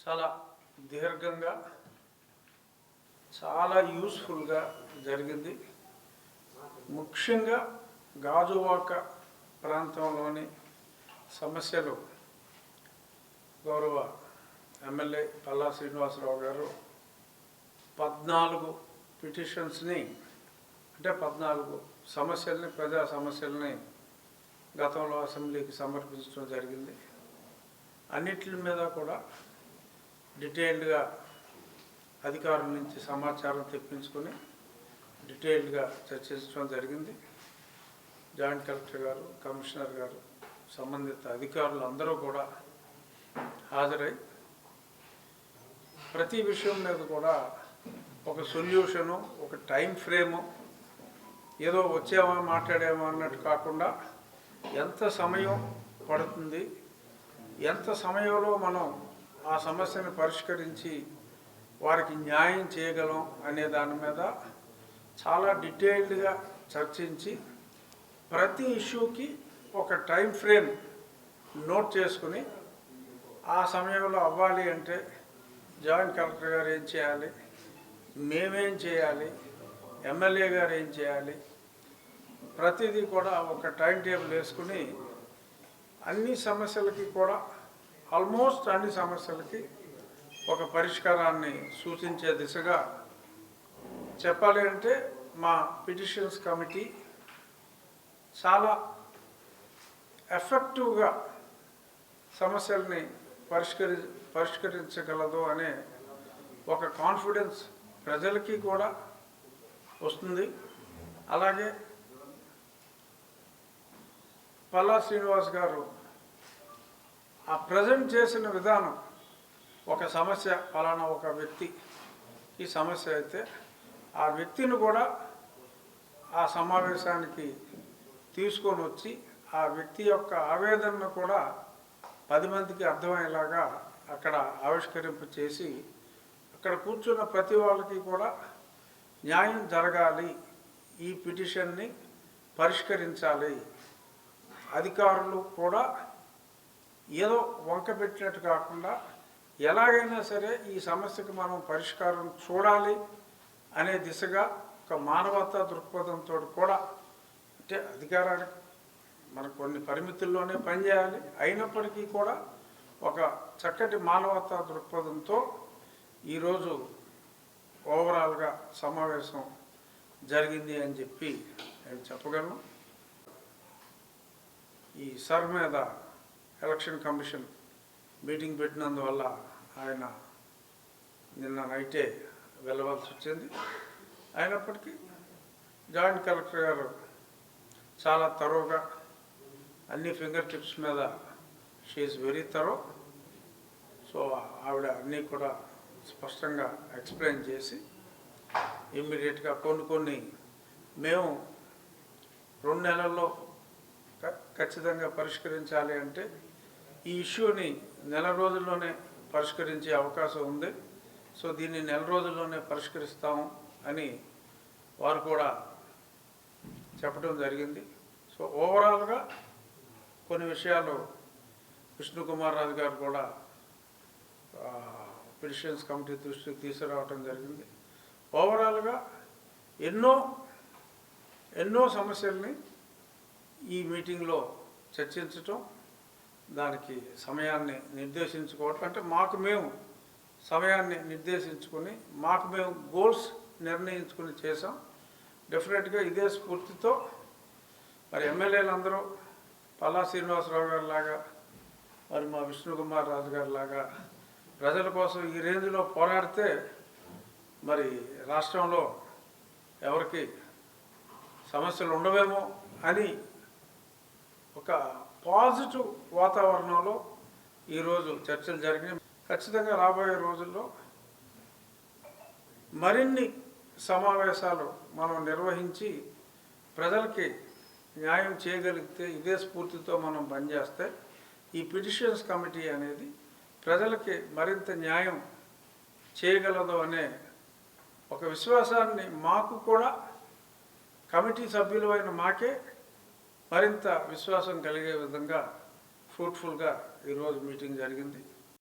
చాలా దీర్ఘంగా చాలా యూస్ఫుల్గా జరిగింది. ముఖ్యంగా గాజువాక ప్రాంతంలోని సమస్యలు గౌరవ ఎమ్మెల్యే పల్లా శ్రీనివాసరావు గారు 14 పిటిషన్స్ని అంటే 14 సమస్యల్ని ప్రజా సమస్యల్ని గతంలో అసెంబ్లీకి సమర్పించడం జరిగింది. అన్నిటి మీద కూడా డీటెయిల్డ్గా అధికారుల నుంచి సమాచారం తెప్పించుకొని డీటెయిల్డ్గా చర్చించడం జరిగింది. జాయింట్ కలెక్టర్ గారు, కమిషనర్ గారు, సంబంధిత అధికారులు అందరూ కూడా హాజరై ప్రతి విషయం మీద కూడా ఒక సొల్యూషను, ఒక టైం ఫ్రేము, ఏదో వచ్చామా మాట్లాడామా అన్నట్టు కాకుండా ఎంత సమయం పడుతుంది, ఎంత సమయంలో మనం ఆ సమస్యను పరిష్కరించి వారికి న్యాయం చేయగలం అనే దాని మీద చాలా డీటెయిల్డ్గా చర్చించి ప్రతి ఇష్యూకి ఒక టైం ఫ్రేమ్ నోట్ చేసుకుని ఆ సమయంలో అవ్వాలి అంటే జాయింట్ కలెక్టర్ గారు ఏం చేయాలి, మేమేం చేయాలి, ఎమ్మెల్యే గారు ఏం చేయాలి, ప్రతిదీ కూడా ఒక టైం టేబుల్ వేసుకుని అన్ని సమస్యలకి కూడా ఆల్మోస్ట్ అన్ని సమస్యలకి ఒక పరిష్కారాన్ని సూచించే దిశగా చెప్పాలి అంటే మా పిటిషన్స్ కమిటీ చాలా ఎఫెక్టివ్గా సమస్యల్ని పరిష్కరించగలదు అనే ఒక కాన్ఫిడెన్స్ ప్రజలకి కూడా వస్తుంది. అలాగే పల్లా శ్రీనివాస్ గారు ఆ ప్రజెంట్ చేసిన విధానం, ఒక సమస్య ఫలానా ఒక వ్యక్తి ఈ సమస్య అయితే ఆ వ్యక్తిని కూడా ఆ సమావేశానికి తీసుకొని వచ్చి ఆ వ్యక్తి యొక్క ఆవేదనను కూడా 10 మందికి అర్థమయ్యేలాగా అక్కడ ఆవిష్కరింప చేసి అక్కడ కూర్చున్న ప్రతి వాళ్ళకి కూడా న్యాయం జరగాలి, ఈ పిటిషన్ని పరిష్కరించాలి, అధికారులు కూడా ఏదో వంక పెట్టినట్టు కాకుండా ఎలాగైనా సరే ఈ సమస్యకు మనం పరిష్కారం చూడాలి అనే దిశగా ఒక మానవతా దృక్పథంతో కూడా, అంటే అధికారానికి మనకు కొన్ని పరిమితుల్లోనే పనిచేయాలి, అయినప్పటికీ కూడా ఒక చక్కటి మానవతా దృక్పథంతో ఈరోజు ఓవరాల్గా సమావేశం జరిగింది అని చెప్పి నేను చెప్పగలను. ఈ సర్ మీద ఎలక్షన్ కమిషన్ మీటింగ్ పెట్టినందువల్ల ఆయన నిన్న నైటే వెళ్ళవలసి వచ్చింది. అయినప్పటికీ జాయింట్ కలెక్టర్ గారు చాలా తరోగా అన్ని ఫింగర్ టిప్స్ మీద షీఈస్ వెరీ తరో. సో ఆవిడ అన్నీ కూడా స్పష్టంగా ఎక్స్ప్లెయిన్ చేసి ఇమ్మీడియట్గా కొన్ని మేము 2 నెలల్లో ఖచ్చితంగా పరిష్కరించాలి అంటే ఈ ఇష్యూని నెల రోజుల్లోనే పరిష్కరించే అవకాశం ఉంది. సో దీన్ని నెల రోజుల్లోనే పరిష్కరిస్తాము అని వారు కూడా చెప్పడం జరిగింది. సో ఓవరాల్గా కొన్ని విషయాలు విష్ణుకుమార్ రాజు గారు కూడా పిటిషన్స్ కమిటీ దృష్టికి తీసుకురావడం జరిగింది. ఓవరాల్గా ఎన్నో సమస్యల్ని ఈ మీటింగ్లో చర్చించటం, దానికి సమయాన్ని నిర్దేశించుకోవటం, అంటే మాకు మేము సమయాన్ని నిర్దేశించుకొని మాకు మేము గోల్స్ నిర్ణయించుకుని చేసాం. డెఫినెట్గా ఇదే స్ఫూర్తితో మరి ఎమ్మెల్యేలందరూ పల్లా శ్రీనివాసరావు గారి లాగా, మరి మా విష్ణుకుమార్ రాజు గారి లాగా ప్రజల కోసం ఈ రేంజ్లో పోరాడితే మరి రాష్ట్రంలో ఎవరికి సమస్యలు ఉండవేమో అని ఒక పాజిటివ్ వాతావరణంలో ఈరోజు చర్చలు జరిగినాయి. ఖచ్చితంగా రాబోయే రోజుల్లో మరిన్ని సమావేశాలు మనం నిర్వహించి ప్రజలకి న్యాయం చేయగలిగితే, ఇదే స్ఫూర్తితో మనం పనిచేస్తే ఈ పిటిషన్స్ కమిటీ అనేది ప్రజలకి మరింత న్యాయం చేయగలదు అనే ఒక విశ్వాసాన్ని మాకు కూడా, కమిటీ సభ్యులైన మాకే మరింత విశ్వాసం కలిగే విధంగా ఫ్రూట్ఫుల్గా ఈరోజు మీటింగ్ జరిగింది.